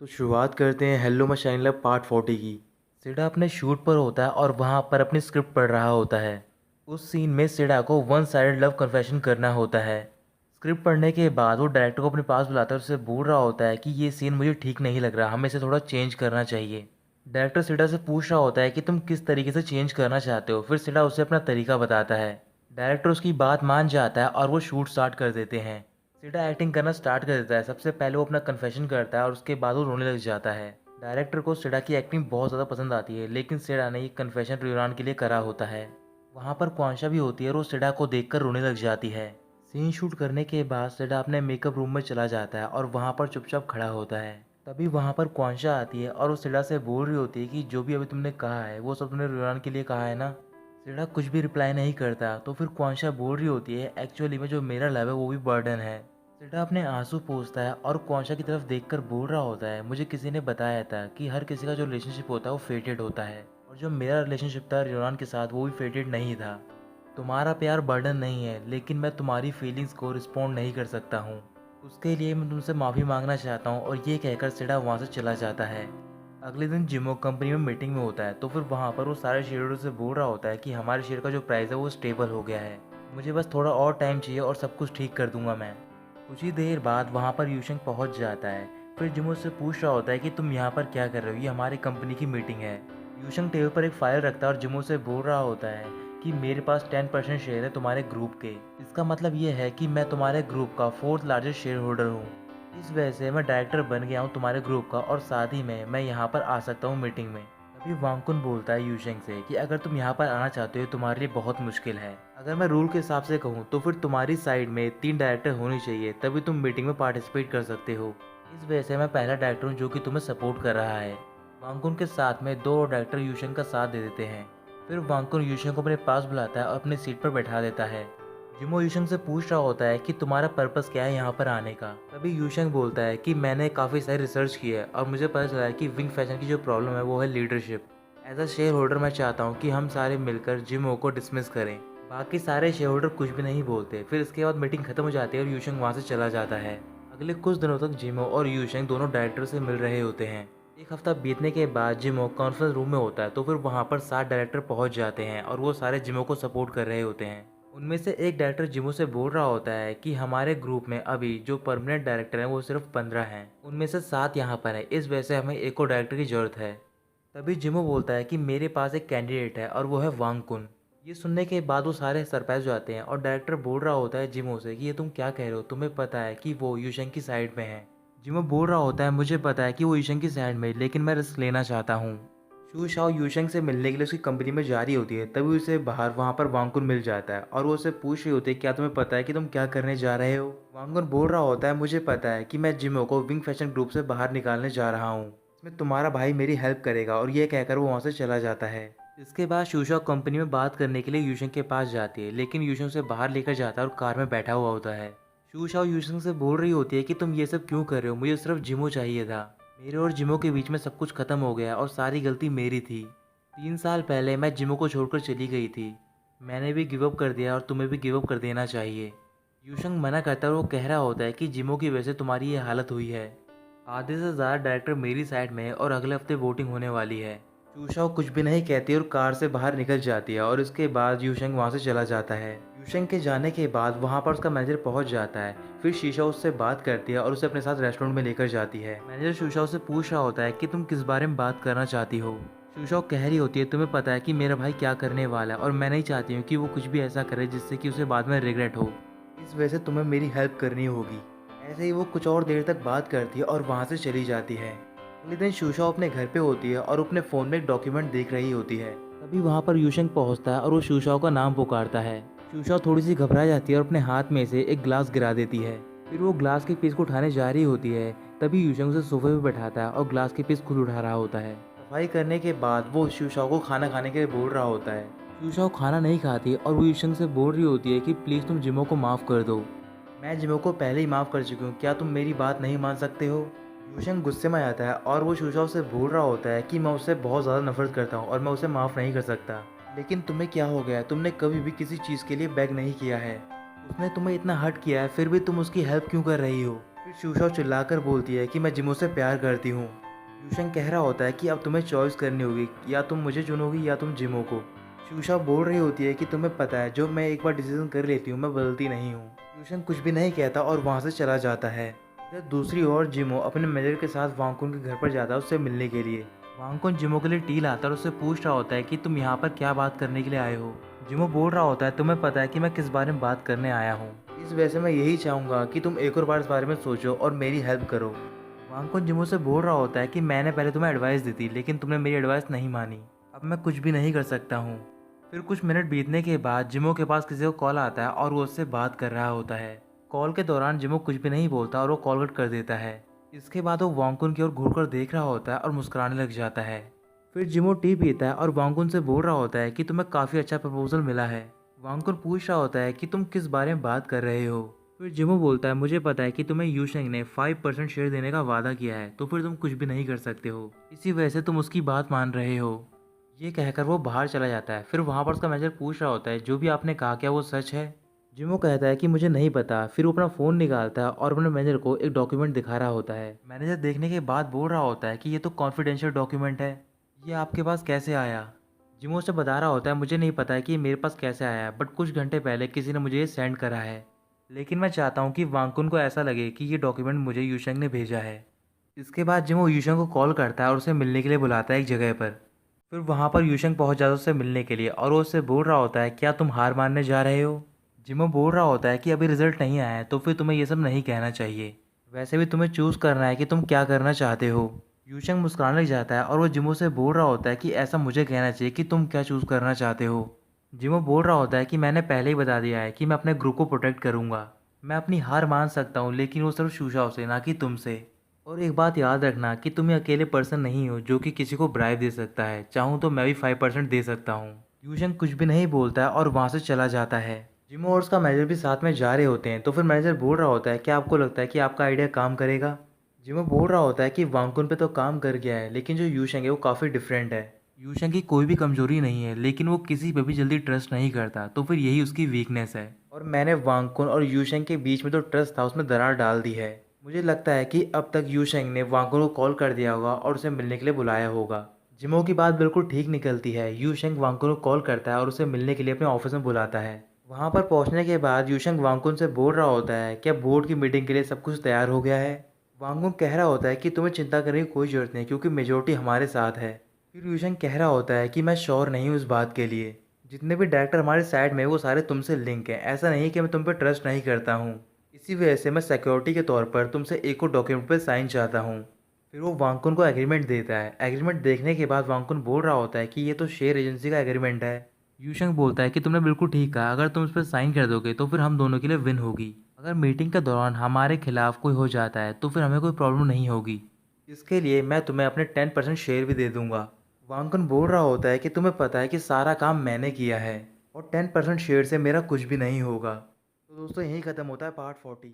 तो शुरुआत करते हैं hello my shine love part 40 की। सिडा अपने शूट पर होता है और वहाँ पर अपनी स्क्रिप्ट पढ़ रहा होता है। उस सीन में सिडा को वन साइडेड लव कन्फेशन करना होता है। स्क्रिप्ट पढ़ने के बाद वो डायरेक्टर को अपने पास बुलाता है और उससे बोल रहा होता है कि ये सीन मुझे ठीक नहीं लग रहा, हमें इसे थोड़ा चेंज करना चाहिए। डायरेक्टर सिडा से पूछ रहा होता है कि तुम किस तरीके से चेंज करना चाहते हो, फिर सिडा उसे अपना तरीका बताता है। डायरेक्टर उसकी बात मान जाता है और वो शूट स्टार्ट कर देते हैं। सिडा एक्टिंग करना स्टार्ट कर देता है। सबसे पहले वो अपना कन्फेशन करता है और उसके बाद वो रोने लग जाता है। डायरेक्टर को सिडा की एक्टिंग बहुत ज़्यादा पसंद आती है, लेकिन सिडा ने ये कन्फेशन रियोनान के लिए करा होता है। वहाँ पर क्वांशा भी होती है और वो सिडा को देखकर रोने लग जाती है। सीन शूट करने के बाद सिडा अपने मेकअप रूम में चला जाता है और वहाँ पर चुपचाप खड़ा होता है। तभी वहाँ पर क्वांशा आती है और वो सिडा से बोल रही होती है कि जो भी अभी तुमने कहा है वो सब तुमने रियोनान के लिए कहा है ना। सिडा कुछ भी रिप्लाई नहीं करता, तो फिर क्वांशा बोल रही होती है एक्चुअली में जो मेरा लव है वो भी बर्डन है। सिडा अपने आंसू पोंछता है और क्वांशा की तरफ देखकर बोल रहा होता है मुझे किसी ने बताया था कि हर किसी का जो रिलेशनशिप होता है वो फेटेड होता है, और जो मेरा रिलेशनशिप था रियोनान के साथ वो भी फेटेड नहीं था। तुम्हारा प्यार बर्डन नहीं है, लेकिन मैं तुम्हारी फीलिंग्स को रिस्पॉन्ड नहीं कर सकता हूँ। उसके लिए मैं तुमसे माफ़ी मांगना चाहता हूँ। और ये कहकर सिडा वहाँ से चला जाता है। अगले दिन जिमो कंपनी में मीटिंग में होता है, तो फिर वहाँ पर वो सारे शेयरों से बोल रहा होता है कि हमारे शेयर का जो प्राइस है वो स्टेबल हो गया है, मुझे बस थोड़ा और टाइम चाहिए और सब कुछ ठीक कर दूंगा मैं। कुछ ही देर बाद वहाँ पर यूशंग पहुँच जाता है। फिर जिमो से पूछ रहा होता है कि तुम यहाँ पर क्या कर रहे हो, ये हमारी कंपनी की मीटिंग है। यूशंग टेबल पर एक फाइल रखता है और जिमो से बोल रहा होता है कि मेरे पास 10% शेयर है तुम्हारे ग्रुप के। इसका मतलब ये है कि मैं तुम्हारे ग्रुप का फोर्थ लार्जेस्ट शेयर होल्डर हूँ। इस वजह से मैं डायरेक्टर बन गया हूँ तुम्हारे ग्रुप का, और साथ ही में मैं यहाँ पर आ सकता हूँ मीटिंग में। तभी वांगकुन बोलता है यूशेंग से कि अगर तुम यहाँ पर आना चाहते हो तुम्हारे लिए बहुत मुश्किल है। अगर मैं रूल के हिसाब से कहूँ तो फिर तुम्हारी साइड में 3 डायरेक्टर होनी चाहिए, तभी तुम मीटिंग में पार्टिसिपेट कर सकते हो। इस वजह से मैं पहला डायरेक्टर हूँ जो कि तुम्हें सपोर्ट कर रहा है। वांगकुन के साथ में 2 और डायरेक्टर यूशेंग का साथ दे देते हैं। फिर वांगकुन यूशेंग को अपने पास बुलाता है और अपनी सीट पर बैठा देता है। जिमो यूशंग से पूछ रहा होता है कि तुम्हारा पर्पस क्या है यहाँ पर आने का। तभी यूशंग बोलता है कि मैंने काफ़ी सारी रिसर्च की है और मुझे पता चला है कि विंग फैशन की जो प्रॉब्लम है वो है leadership. As a shareholder मैं चाहता हूँ कि हम सारे मिलकर जिमो को डिसमिस करें। बाकी सारे शेयर होल्डर कुछ भी नहीं बोलते। फिर इसके बाद मीटिंग खत्म हो जाती है और यूशंग वहाँ से चला जाता है। अगले कुछ दिनों तक जिमो और यूशंग दोनों डायरेक्टर से मिल रहे होते हैं। एक हफ्ता बीतने के बाद जिमो कॉन्फ्रेंस रूम में होता है, तो फिर वहाँ पर 7 डायरेक्टर पहुँच जाते हैं और वो सारे जिमो को सपोर्ट कर रहे होते हैं। उनमें से एक डायरेक्टर जिमो से बोल रहा होता है कि हमारे ग्रुप में अभी जो परमानेंट डायरेक्टर हैं वो सिर्फ 15 हैं, उनमें से 7 यहाँ पर है, इस वजह से हमें एक और डायरेक्टर की ज़रूरत है। तभी जिमो बोलता है कि मेरे पास एक कैंडिडेट है और वो है वांगकुन। ये सुनने के बाद वो सारे सरप्राइज हो जाते हैं और डायरेक्टर बोल रहा होता है जिमो से कि ये तुम क्या कह रहे हो, तुम्हें पता है कि वो यूशेंग की साइड में है। जिमो बोल रहा होता है मुझे पता है कि वो यूशेंग की साइड में, लेकिन मैं रिस्क लेना चाहता हूँ। शू शाओ यूशेंग से मिलने के लिए उसकी कंपनी में जा रही होती है, तभी उसे बाहर वहाँ पर वांगकुन मिल जाता है और वो उसे पूछ रही होती है क्या तुम्हें पता है कि तुम क्या करने जा रहे हो। वांगकुन बोल रहा होता है मुझे पता है कि मैं जिमो को विंग फैशन ग्रुप से बाहर निकालने जा रहा हूँ, इसमें तुम्हारा भाई मेरी हेल्प करेगा, और ये कहकर वो वहाँ से चला जाता है। इसके बाद शूशाओ कंपनी में बात करने के लिए यूशेंग के पास जाती है, लेकिन यूशेंग उसे बाहर लेकर जाता है और कार में बैठा हुआ होता है। शूशाओ यूशेंग से बोल रही होती है कि तुम ये सब क्यों कर रहे हो, मुझे सिर्फ जिमो चाहिए था। मेरे और जिमो के बीच में सब कुछ खत्म हो गया और सारी गलती मेरी थी। 3 साल पहले मैं जिमो को छोड़कर चली गई थी। मैंने भी गिव अप कर दिया और तुम्हें भी गिव अप कर देना चाहिए। यूशंग मना करता है और वो कह रहा होता है कि जिमो की वजह से तुम्हारी ये हालत हुई है। आधे से ज़्यादा डायरेक्टर मेरी साइड में है और अगले हफ्ते वोटिंग होने वाली है। यूशाओ कुछ भी नहीं कहती और कार से बाहर निकल जाती है और इसके बाद यूशंग वहाँ से चला जाता है। यूशंग के जाने के बाद वहाँ पर उसका मैनेजर पहुँच जाता है। फिर शीशा उससे बात करती है और उसे अपने साथ रेस्टोरेंट में लेकर जाती है। मैनेजर शीशा से पूछ रहा होता है कि तुम किस बारे में बात करना चाहती हो। शीशा कह रही होती है तुम्हें पता है कि मेरा भाई क्या करने वाला है और मैं नहीं चाहती हूँ कि वो कुछ भी ऐसा करे जिससे कि उसे बाद में रिग्रेट हो, इस वजह से तुम्हें मेरी हेल्प करनी होगी। ऐसे ही वो कुछ और देर तक बात करती है और वहाँ से चली जाती है। अगले दिन शूशा अपने घर पे होती है और अपने फ़ोन में एक डॉक्यूमेंट देख रही होती है। तभी वहाँ पर यूशंग पहुँचता है और वो शूशाओ का नाम पुकारता है। शूशाओ थोड़ी सी घबरा जाती है और अपने हाथ में से एक ग्लास गिरा देती है। फिर वो ग्लास के पीस को उठाने जा रही होती है। तभी यूशंग उसे सोफे पे बैठाता है और ग्लास के पीस खुद उठा रहा होता है। सफाई करने के बाद वो शूशाओ को खाना खाने के लिए बोल रहा होता है। शूशाओ खाना नहीं खाती और वो यूशंग से बोल रही होती है कि प्लीज़ तुम जिमो को माफ़ कर दो। मैं जिमो को पहले ही माफ़ कर चुकी हूँ, क्या तुम मेरी बात नहीं मान सकते हो। यूशंग गुस्से में आता है और वो शूशाओ से बोल रहा होता है कि मैं उससे बहुत ज़्यादा नफरत करता हूँ और मैं उसे माफ़ नहीं कर सकता। लेकिन तुम्हें क्या हो गया, तुमने कभी भी किसी चीज़ के लिए बैग नहीं किया है। उसने तुम्हें इतना हर्ट किया है, फिर भी तुम उसकी हेल्प क्यों कर रही हो। फिर शूशा चिल्लाकर बोलती है कि मैं जिमो से प्यार करती हूँ। यूशंग कह रहा होता है कि अब तुम्हें चॉइस करनी होगी, या तुम मुझे चुनोगी या तुम जिमो को। शूशा बोल रही होती है कि तुम्हें पता है जो मैं एक बार डिसीजन कर लेती हूँ मैं बदलती नहीं हूँ। यूशंग कुछ भी नहीं कहता और वहाँ से चला जाता है। इधर दूसरी ओर जिमो अपने मैनेजर के साथ वांगकुन के घर पर जाता है उससे मिलने के लिए। वांगकुन जिमो के लिए टी लाता है और उससे पूछ रहा होता है कि तुम यहाँ पर क्या बात करने के लिए आए हो। जिमो बोल रहा होता है तुम्हें पता है कि मैं किस बारे में बात करने आया हूँ, इस वजह से मैं यही चाहूँगा कि तुम एक और बार इस बारे में सोचो और मेरी हेल्प करो। वांगकुन जिमो से बोल रहा होता है कि मैंने पहले तुम्हें एडवाइस दी थी लेकिन तुमने मेरी एडवाइस नहीं मानी, अब मैं कुछ भी नहीं कर सकता हूँ। फिर कुछ मिनट बीतने के बाद जिमो के पास किसी को कॉल आता है और वो उससे बात कर रहा होता है। कॉल के दौरान जिमो कुछ भी नहीं बोलता और वो कॉल कट कर देता है। इसके बाद वो वांगकुन की ओर घूरकर देख रहा होता है और मुस्कुराने लग जाता है। फिर जिमो टी पीता है और वांगकुन से बोल रहा होता है कि तुम्हें काफ़ी अच्छा प्रपोजल मिला है। वांगकुन पूछ रहा होता है कि तुम किस बारे में बात कर रहे हो। फिर जिमो बोलता है मुझे पता है कि तुम्हें यूशेंग ने 5% शेयर देने का वादा किया है, तो फिर तुम कुछ भी नहीं कर सकते हो, इसी वजह से तुम उसकी बात मान रहे हो। ये कहकर वो बाहर चला जाता है। फिर वहाँ पर उसका मैनेजर पूछ रहा होता है जो भी आपने कहा क्या वो सच है। जिमो कहता है कि मुझे नहीं पता। फिर वो अपना फ़ोन निकालता है और अपने मैनेजर को एक डॉक्यूमेंट दिखा रहा होता है। मैनेजर देखने के बाद बोल रहा होता है कि ये तो कॉन्फिडेंशियल डॉक्यूमेंट है, ये आपके पास कैसे आया। जिमो उसे बता रहा होता है मुझे नहीं पता है कि ये मेरे पास कैसे आया है, बट कुछ घंटे पहले किसी ने मुझे ये सेंड करा है, लेकिन मैं चाहता हूँ कि वांगकुन को ऐसा लगे कि ये डॉक्यूमेंट मुझे यूशंग ने भेजा है। इसके बाद जिमो यूशंग को कॉल करता है और उसे मिलने के लिए बुलाता है एक जगह पर। फिर वहाँ पर यूशंग पहुँच जाता है उससे मिलने के लिए और वो उससे बोल रहा होता है क्या तुम हार मानने जा रहे हो। जिमो बोल रहा होता है कि अभी रिजल्ट नहीं आया है तो फिर तुम्हें ये सब नहीं कहना चाहिए, वैसे भी तुम्हें चूज़ करना है कि तुम क्या करना चाहते हो। यूशंग मुस्कुराने लग जाता है और वो जिमो से बोल रहा होता है कि ऐसा मुझे कहना चाहिए कि तुम क्या चूज़ करना चाहते हो। जिमो बोल रहा होता है कि मैंने पहले ही बता दिया है कि मैं अपने ग्रुप को प्रोटेक्ट करूँगा, मैं अपनी हार मान सकता हूँ लेकिन वो सिर्फ शूशाओ से, ना कि तुमसे। और एक बात याद रखना कि तुम ये अकेले पर्सन नहीं हो जो कि किसी को ब्राइब दे सकता है, चाहूँ तो मैं भी 5% दे सकता हूँ। यूशंग कुछ भी नहीं बोलता है और वहाँ से चला जाता है। जिमो और उसका मैनेजर भी साथ में जा रहे होते हैं तो फिर मैनेजर बोल रहा होता है क्या आपको लगता है कि आपका आइडिया काम करेगा। जिमो बोल रहा होता है कि वांगकुन पे तो काम कर गया है लेकिन जो यूशंग है वो काफ़ी डिफरेंट है। यूशंग की कोई भी कमजोरी नहीं है लेकिन वो किसी पे भी जल्दी ट्रस्ट नहीं करता, तो फिर यही उसकी वीकनेस है। और मैंने वांगकुन और यूशंग के बीच में जो ट्रस्ट था उसमें दरार डाल दी है। मुझे लगता है कि अब तक यूशेंग ने वांगकुन को कॉल कर दिया होगा और उसे मिलने के लिए बुलाया होगा। जिमो की बात बिल्कुल ठीक निकलती है। यूशेंग वांगकुन को कॉल करता है और उसे मिलने के लिए अपने ऑफिस में बुलाता है। वहाँ पर पहुँचने के बाद यूशेंग वांगकुन से बोल रहा होता है क्या बोर्ड की मीटिंग के लिए सब कुछ तैयार हो गया है। वांगकुन कह रहा होता है कि तुम्हें चिंता करने की कोई ज़रूरत नहीं क्योंकि मेजोरिटी हमारे साथ है। फिर यूशेंग कह रहा होता है कि मैं श्योर नहीं हूँ इस बात के लिए, जितने भी डायरेक्टर हमारे साइड में वो सारे तुमसे लिंक हैं, ऐसा नहीं कि मैं तुम पर ट्रस्ट नहीं करता हूँ, इसी वजह से मैं सिक्योरिटी के तौर पर तुमसे एक और डॉक्यूमेंट पर साइन चाहता हूँ। फिर वो वांगकुन को एग्रीमेंट देता है। एग्रीमेंट देखने के बाद वांगकुन बोल रहा होता है कि ये तो शेयर एजेंसी का एग्रीमेंट है। यूशंग बोलता है कि तुमने बिल्कुल ठीक कहा, अगर तुम इस पर साइन कर दोगे तो फिर हम दोनों के लिए विन होगी। अगर मीटिंग के दौरान हमारे खिलाफ कोई हो जाता है तो फिर हमें कोई प्रॉब्लम नहीं होगी, इसके लिए मैं तुम्हें अपने 10% शेयर भी दे दूंगा। वांगकुन बोल रहा होता है कि तुम्हें पता है कि सारा काम मैंने किया है और 10% शेयर से मेरा कुछ भी नहीं होगा। तो दोस्तों यहीं ख़त्म होता है पार्ट 40।